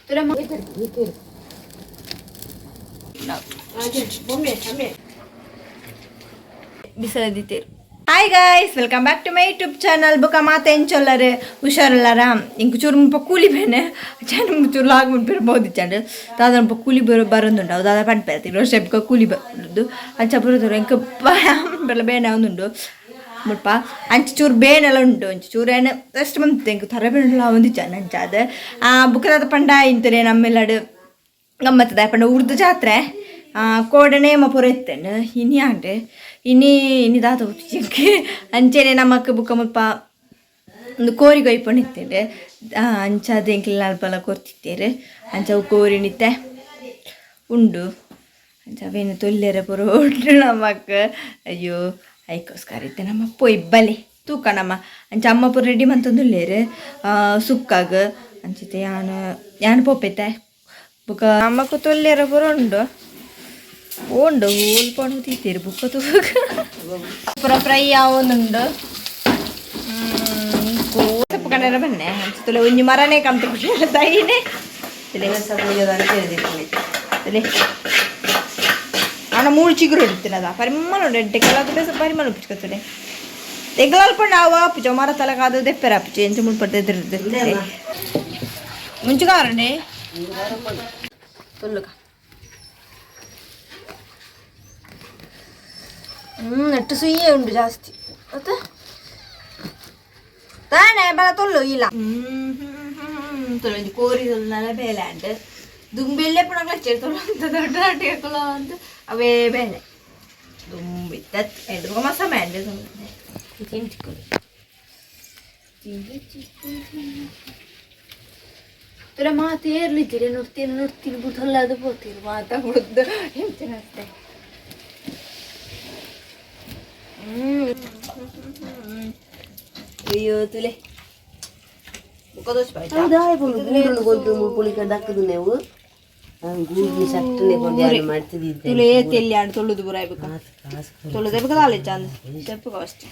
तुला ಬಿಸಲದಿತ್ತೇರು. Hi guys, welcome back to my YouTube channel. ಬೊಕ ಮಾತೆಂಚೊಲ್ಲರು ಹುಷಾರಲ್ಲಾರ ಇಂಕ ಚೂರು ಮುಪ್ಪ ಕೂಲಿ ಬೇನೆ ಚೆನ್ನ ಚೂರು ಲಾಗ್ ಬಿಡ್ಬೋದು ಚಂಡ ದಾದ ಮುಪ್ಪ ಕೂಲಿ ಬರೋದುಂಡು ಅವು ದಾದ ಪಂಡ್ಪೇರ್ತಿ ವರ್ಷ ಬುಕ್ಕ ಕೂಲಿ ಬರೋದು ಅಂಚ ಬರೋದು ಇಂಕ ಬೆಲ್ಲ ಬೇನೆ ಒಂದುಂಡು ಮುಲ್ಪ ಅಂಚ ಚೂರು ಬೇನೆಲ್ಲ ಉಂಟು ಅಂಚ ಚೂರು ಏನು ಅಷ್ಟು ಮಂತ್ ಇಂಕ ಥರ ಬೇಡ ಒಂದಿಚ್ಚಾನ ಅಂಚ ಅದು ಬುಕ್ಕದಾದ ಪಂಡ ಇಂತಲೇ ನಮ್ಮೆಲ್ಲಡು ಗಮ್ಮತ್ತದ ಪಂಡ ಉರ್ದು ಜಾತ್ರೆ ಕೋಡನೆ ಪೂರ ಎತ್ತಂಡು ಇನಿ ಆಂಡೆ ಇನಿ ದಾದ ಚಿಕ್ಕಿ ಅಂಚೆನೆ ನಮ್ಮಕ್ಕ ಬುಕ್ಕ ಮುಲ್ಪ ಒಂದು ಕೋರಿ ಕೊಯ್ಕೊಂಡು ಇತ್ತೇನೆ ಅಂಚ ಅದೆಂಕ್ಲೆಲ್ಲ ಅಲ್ಪಲ್ಲ ಕೊರ್ತಿತ್ತೇರು ಅಂಚ ಕೋರಿ ನಿತ್ತೆ ಉಂಡು ಅಂಚ ಅವೇನು ತೊಲ್ಲೆರ ಪೂರ ಉಂಟು ನಮ್ಮಕ್ಕ. ಅಯ್ಯೋ ಐಕೋಸ್ಕರ ಇತ್ತೆ ನಮ್ಮ ಪೊಯ್ ಬಲೆ ತೂಕ ನಮ್ಮ ಅಂಚ ಅಮ್ಮ ಪೂರ ರೆಡಿ ಮಂತಂದುಲ್ಲೇರು ಸುಕ್ಕಾಗ ಅಂಚಿತೆ ಯಾನು ಪೋಪೈತೆ ಬುಕ್ಕ ಅಮ್ಮಕ್ಕ ತೊಲ್ಲೆರ ಪೂರ ಉಂಡು ಉಂಡು ಹೋಲ್ಕೊಂಡು ತಿಂತೀರಿ ಬುಕ್ಕ ತೂಕ ಪೂರ ಫ್ರೈ ಯಾವೊಂದುಂಡು ಸೊಪ್ಪು ಕಣ್ಣೆಲ್ಲ ಬನ್ನೆ ಅನ್ಸುತ್ತಲ್ಲ ಒಂಜಿ ಮರನೇ ಕಮ್ತ ಖುಷಿ ತೈನೆ ನಾನು ಮೂಳು ಚಿಗುರು ಹಿಡ್ತೀನದ ಪರಿಮಳ ಉಂಡು ಎಂಟೆ ಕೆಲವು ಪರಿಮಳ ಉಪ್ಪಿಸ್ಕೊತಡೆ ತೆಗ್ಲಲ್ಪ ನಾವು ಆಪಿಚೋ ಮರ ತಲಕಾದ ದೆಪ್ಪೆರ ಆಪಿಚು ಎಂಚು ಮುಳ್ಪಡ್ತಿದ್ದೆ ಮುಂಚೆಗಾರನೆ ತೊಲ್ಲುಗ ನೆಟ್ಟು ಸುಯ್ಯೇ ಉಂಡು ಜಾಸ್ತಿ ಮತ್ತೆ ತಾನೆ ಬಲ ತೊಲ್ಲು ಇಲ್ಲ ತೊಳೆದು ಕೋರಿ ತೊಲ್ಲ ಬೇಲೆ ಅಂಡ್ ದುಂಬೆಲ್ಲೇ ಪುಣಗ್ಲ ಚೇರ್ ತೊಳ್ಳು ಅಂತ ದೊಡ್ಡ ಟೇಕಲ ಅಂತ ಅವೇ ಬೇಲೆ ದುಂಬಿತ್ತ ಎಂಟು ಮಸ ಮ್ಯಾಂಡೆ ತಿಂಟಿಕೊಳ್ಳಿ ತುರ ಮಾತೇರ್ಲಿದ್ದೀರಿ ನೋಡ್ತೀನಿ ಬಿಟ್ಟಲ್ಲದು ಹೋಗ್ತೀರಿ ಮಾತಾಡ್ದು ಎಂತಿನ ಅಷ್ಟೇ. ಅಯ್ಯೋ ತುಲೆ ತುಲೆ ತೆಲ್ಲಿ ಆಡು ತೊಳ್ಳುದು ಬುರ ತೊಳ್ಳುದೇಬೇಕು ದಾಳಿ ಚಂದ ತೆಪ್ಪು ಅಷ್ಟೇ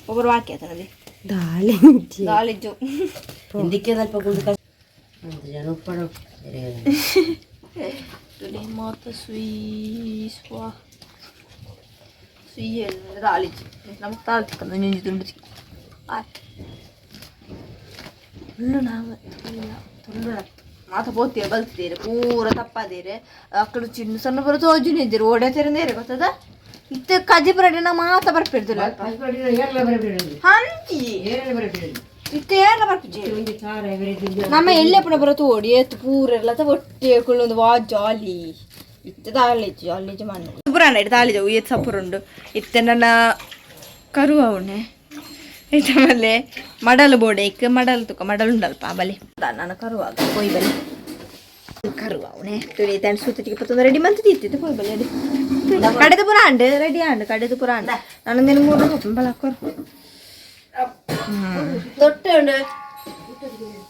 ಒಬ್ಬರು ವಾಕ್ಯ ತನದಿ ದಾಳಿಜ್ಜು ತುಲೆ ಮಾತ ಸುಯ್ವಾ ಸುಯ್ಯ ದಾಳಿಜ್ಜು ನಮ್ಗೆ ತಾಳ್ತಿಕ್ಕಂದು ನೆಂಜಿ ತುಂಡು ಫುಲ್ಲು ನಾವು ತೊಂದರೆ ಮಾತ ಪೋತೀರ ಬಲ್ತೀರಿ ಪೂರ ತಪ್ಪದೇರೆ ಅಕ್ಕಳು ಚಿನ್ನು ಸಣ್ಣ ಬರೋದು ಅಜ್ಜುನ ಇದ್ದೀರಿ ಓಡೇ ತೆರಂದೇರೆ ಗೊತ್ತದ ಇತ್ತ ಕಜ್ಜಿ ಪರಡಿನ ಮಾತ ಬರ್ಪಿಡ್ದಿಲ್ಲ ಹಂಚಿ ಇತ್ತ ಏನ ಬರ್ಪಿಜಿ ನಮ್ಮ ಎಲ್ಲೇ ಪುನಃ ಬರೋದು ಓಡಿ ಎತ್ತು ಪೂರೆಲ್ಲ ಒಟ್ಟೆ ಒಂದು ವಾ ಜಾಲಿ ಇತ್ತ ದಾಳಿಜ್ಜು ಜಾಲಿಜ್ಜು ಮಣ್ಣು ಪುರಾಣ ಇಟ್ಟು ದಾಳಿಜವು ಎತ್ತು ಸಪುರುಂಡು ಇತ್ತ ನನ್ನ ಕರುವ ಅವಣೆ ಇಟ್ಟಮೇಲೆ ಮಡಲು ಬೋಡೆ ಇಕ್ಕ ಮಡಲು ತುಕ ಮಡಲು ಉಂಡಲ್ಪ ಬಲೆ ನಾನು ಕರುವಾಗ ಕೊಯ್ ಬಲೆ ಕರುವ ಅವನೇ ತುಳಿ ತಣ್ಣ ಸೂತಿಗೆ ಪತ್ತೊಂದು ರೆಡಿ ಮಂತ್ ತಿತ್ತಿತ್ತು ಕೊಯ್ ಬಲೆ ಅಡಿ ಕಡೆದು ಪುರ ಅಂಡೆ ರೆಡಿ ಅಂಡು ಕಡೆದು ಪುರ ಅಂಡ ನಾನೊಂದೇನು ಮೂರು ಬಲಕೊರು ತೊಟ್ಟೆ ಉಂಡು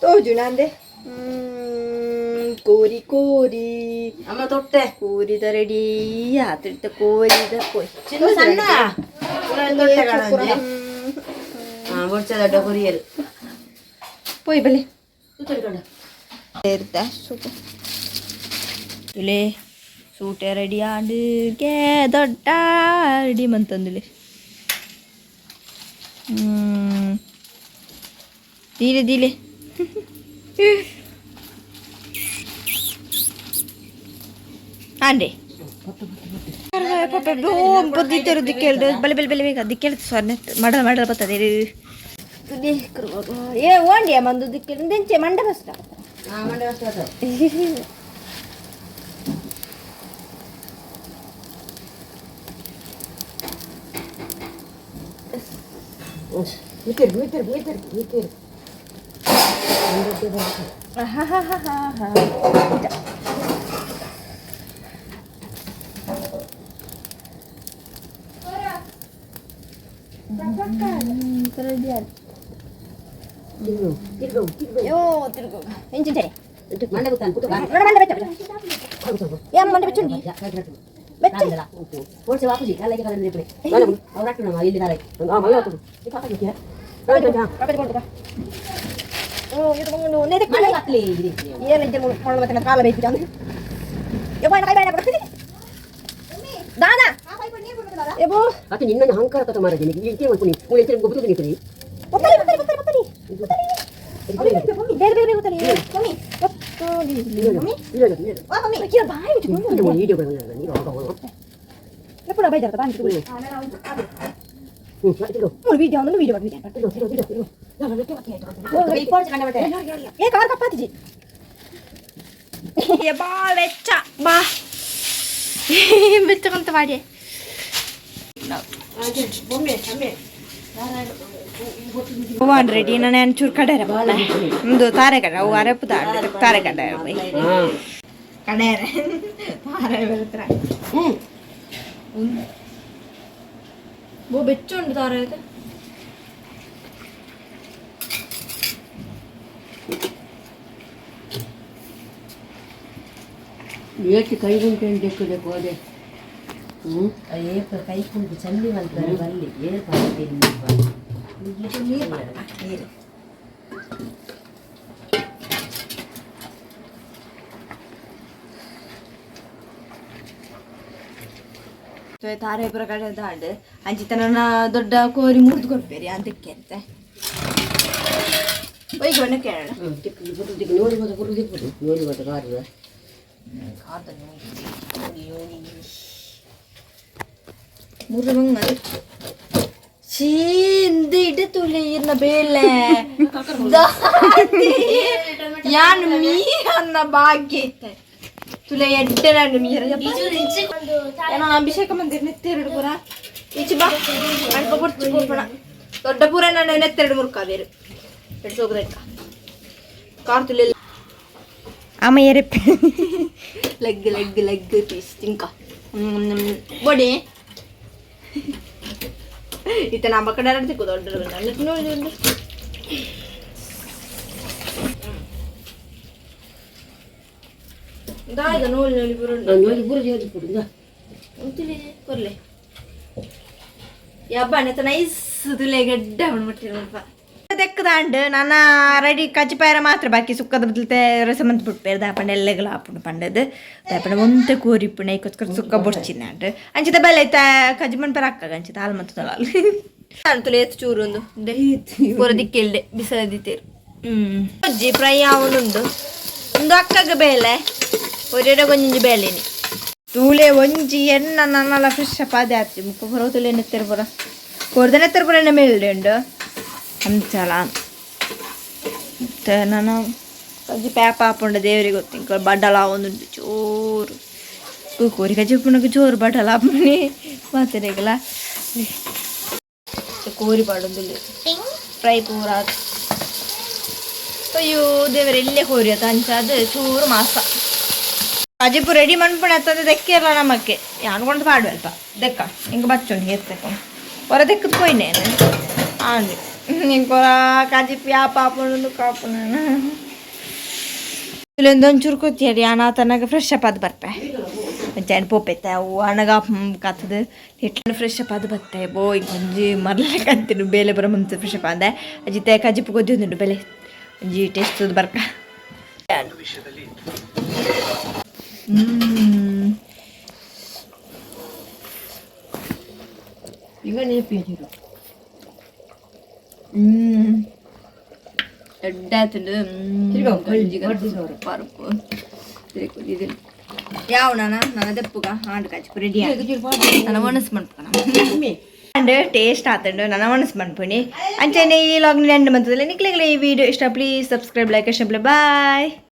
ತೋಜು ನಂದೆ ಕೋರಿ ಕೋರಿ ಅಮ್ಮ ತೊಟ್ಟೆ ಕೋರಿದ ರೆಡಿ ಆತರಿತ ಕೋರಿದ ಕೊಯ್ ಸಣ್ಣ പോയി ബലേ തുലേ സൂട്ട് റെഡിയാണ്ട് കേ ദൊട്ട റെഡി ಮಂತಂದಿಲೆ ದೀಲೆ ದೀಲೆ ಆಂಡೆ ಬುದ್ಧಿತ್ತರು ದಿಕ್ಕೇಳ್ದು ಬಲೆ ಬಲೆ ಬಲೆ ಬೇಗ ದಿಕ್ಕೇಳ್ತು ಸ್ವರ್ಣ ಮಾಡಲ್ ಬರ್ತದೆ ಏ ಓಂಡಿಯ ಮಂದು ದಿಕ್ಕೇಳು ದೆಂಚೆ ಮಂಡ ಬಸ್ತ ತಿರುಗು ಎಂಚಿಂಚೆ ಮಂಡ ಮಂಡ ಬೆಚ್ಚುಂಡಿ itu mengenai nenek mana ngatli iya nanti mau makan kala baik jangan ya boy nakai bayar berapa dana ya bu ಅದು ನಿನ್ನನ್ನು ಅಹಂಕಾರ ಕಥ ಮಾರಾಜಿ ನಿನಗೆ ಇಂಕೆ ಮಾಡ್ತೀನಿ ಮೂಳೆ ಎಂತ ಗೊತ್ತು ನಿನಗೆ potali ಬೇರೆ ಬೇರೆ potali mami potali mami wah mami kira baik itu ಇದು ವಿಡಿಯೋ ಬರೋಣ ನೀನು ಹೋಗೋ ya pura bayar tak bantu mau video anu video ಇದು ನಾನು ಲೆಕ್ಕ ಮಾಡ್ತೀನಿ report kan mate ya kamar kapat ji ya ba lecca ba becca kan tawade One ready na nan chur kadera bala. Ndo tare kada o are puta tare kada bhai. Kadera. Tare veltra. Wo bechondu tare ite. ಏಕೆ ಕೈ ಗುಂಟೆ ಡೆಕ್ಕು ಅದೇ ಏಪ ಕೈ ಕುಂಟು ಚಂದಿ ಮಲ್ತಾರೆ ಬಲ್ಲಿ ಏ ಪಾಡ್ತೀನಿ ನೀರು ನೀರು ತಾರೆ ಪ್ರಕಾರ ದಾಂಡ್ ಅಂಚಿತನ ದೊಡ್ಡ ಕೋರಿ ಮುರಿದು ಕೊಡ್ಬೇರಿ ಅಂತಕ್ಕೆ ಅಂತ ಒಯ್ಗೆ ಬಣ್ಣ ಕೇಳೋಣ ನೋಡಿ ಮತ್ತೆ ಕೊಡು ದಿಕ್ಕು ನೋಡಿ ಮತ್ತೆ ಕಾರು ಮುರುಮಂಗಲ್ ಚೀಂದ ಇಡತುಲೆ ಇರ್ನ ಬೇಲೆ ಯಾನು ಮೀರನ್ನ ಭಾಗ್ಯ ಐತೆ ತುಲೆ ಎಡ್ಡೆ ನಾನು ಮೀರ ಏನೋ ಅಭಿಷೇಕ ಮಂದಿರ ನೆತ್ತೆರಡು ಪುರ ಈಚೆ ಬಾ ಅಲ್ಪ ಕೊಡ್ಚು ಕೊಡ್ಬೇಡ ದೊಡ್ಡ ಪುರ ನಾನು ನೆತ್ತೆರಡು ಮುರ್ಕಾದೇರು ಎಡ್ಸೋಗ್ರಕ್ಕ ಕಾರ್ ತುಲೆ ಆಮೇಲೆ ಲೆಗ್ ಲೆಗ್ ಲೆಗ್ ಪೀಸ್ ತಿಂಕ ಬಡಿ ಇತ್ತ ನಮ್ಮ ಕಡೆ ಸಿಕ್ಕು ದೊಡ್ಡ ನೋಡಿ ದಾಯ್ದ ನೋಡಿ ನೋಡಿ ನೋಡಿ ಬುರುಜಿ ಹೋಗಿ ಕೊಡು ಅಂತಿಲಿ ಕೊರ್ಲೆ ಯಬ್ಬ ನೆತ್ತ ನೈಸ್ ತುಲೆ ಗಡ್ಡ ಬಂದ್ಬಿಟ್ಟಿರಲ್ಪ ತೆಕ್ಕದಾಂಡ್ ನನ್ನ ರೆಡಿ ಕಜ್ಜಿಪಾಯರ ಮಾತ್ರ ಬಾಕಿ ಸುಕ್ಕದ ಬದಲತೆ ರಸಮಂತ ಬಿಟ್ಪೇರು ದಾಪಂಡ ಎಲ್ಲೆಗಳ ಹಾಪುಂಡು ಪಂಡದು ದಾಪಂಡ ಒಂತೆ ಕೋರಿಪ್ಪುಣ ಐಕೊಸ್ಕರ ಸುಕ್ಕ ಬೊಡ್ಚಿನಾಂಡ್ ಅಂಚಿತ ಬೆಲೆ ಐತ ಕಜ್ಜಿ ಮಣ್ಪರ ಅಕ್ಕಾಗ ಅಂಚಿತ ಹಾಲು ಮತ್ತು ತೊಲಾಲು ತುಲೆ ಎತ್ತು ಚೂರು ಒಂದು ಪೂರ ದಿಕ್ಕಿಲ್ಡೆ ಬಿಸದಿತ್ತೇರು ಕಜ್ಜಿ ಫ್ರೈ ಅವನುಂಡು ಒಂದು ಅಕ್ಕಗ ಬೇಲೆ ಒರೆಡೆ ಕೊಂಚ ಬೇಲೆನಿ ತೂಲೆ ಒಂಜಿ ಎನ್ನ ನನ್ನಲ್ಲ ಫ್ರೆಶ್ ಅಪ್ ಅದೇ ಆಚೆ ಮುಖ ಪುರ ತುಲೆ ನೆತ್ತರು ಪುರ ಕೊರ್ದ ನೆತ್ತರು ಪುರ ಎಣ್ಣೆ ಮೇಲ್ಡೆ ಉಂಡು ಅಂಚಲ ಮತ್ತೆ ನಾನು ಕಜ್ಜಿ ಪ್ಯಾಪ್ ಹಾಪುಂಡ ದೇವರಿಗೆ ಗೊತ್ತಿಂಕ ಬಡ್ಡಲ ಒಂದುಂಟು ಚೋರು ಕೋರಿ ಕಜ್ಜಿ ಪುಣಕ್ಕೆ ಚೋರು ಬಡ್ಡಲ ಹಾಪುಣಿ ಮಾತಿರೇಗಲ ಕೋರಿ ಪಾಡೊಂದಿಲ್ಲ ಫ್ರೈ ಪೂರ ಅಯ್ಯೋ ದೇವರ ಇಲ್ಲೇ ಕೋರಿ ಆತ ಅಂಚ ಅದು ಚೂರು ಮಾಸ ಕಜ್ಜಿಪು ರೆಡಿ ಮಣ್ಪುಣ ಅತ್ತದ ದೆಕ್ಕಿರಲ್ಲ ನಮಕ್ಕೆ ಅನ್ಕೊಂಡು ಪಾಡುವಲ್ಪ ದೆಕ್ಕ ಹಿಂಗೆ ಬಚ್ಚೋಣ ಎತ್ತಕೊಂಡು ಹೊರ ದೆಕ್ಕದ ಕೊಯ್ನೇನು ಹಾಗೆ ఇంకొర కజిపి ఆ పాపను కాపున ಇಲ್ಲೊಂದೊಂಚೂರು ಕೂತಿಯರಿ ಅಣ್ಣ ತನಗೆ ಫ್ರೆಶ್ ಅಪ್ ಅದು ಬರ್ಪೆ ಜನ ಪೋಪೈತೆ ಅವು ಅಣ್ಣಗ ಕತ್ತದು ಹಿಟ್ಟು ಫ್ರೆಶ್ ಅಪ್ ಅದು ಬತ್ತೆ ಬೋ ಈಗ ಒಂಜಿ ಮರ್ಲಕ್ಕೆ ಅಂತೀನಿ ಬೇಲೆ ಬರೋ ಮುಂಚೆ ಫ್ರೆಶ್ ಅಪ್ ಅಂದೆ ಅಜಿತೆ ಕಜಿಪು ಗೊದ್ದುಂಡು ಬೆಲೆ ಒಂಜಿ ಟೇಸ್ಟ್ ಬರ್ಕ ಈಗ ನೆನಪಿದ್ರು ಎಡ್ಡಾತುಂಡು ಪರುಪು ಯಾವ ನನ್ನ ದೆಪ್ಪುಗ ಹಾಂಡು ಕಚ್ಪು ರೆಡಿ ನನ್ನ ಮನಸ್ಸು ಮಾಡ್ಕೊಂಡು ಅಂಡ್ ಟೇಸ್ಟ್ ಆತಂಡು ನನ್ನ ಮನಸ್ಸು ಮಾಡ್ಪುಣಿ ಅಂಚನೆ ಈ ಲಾಗ್ನ ಎಂಡ್ ಮಂತದಲ್ಲಿ ನಿಕ್ಲೆಗ್ಲೆ ಈ ವಿಡಿಯೋ ಇಷ್ಟ ಪ್ಲೀಸ್ ಸಬ್ಸ್ಕ್ರೈಬ್ ಲೈಕ್ ಬಾಯ್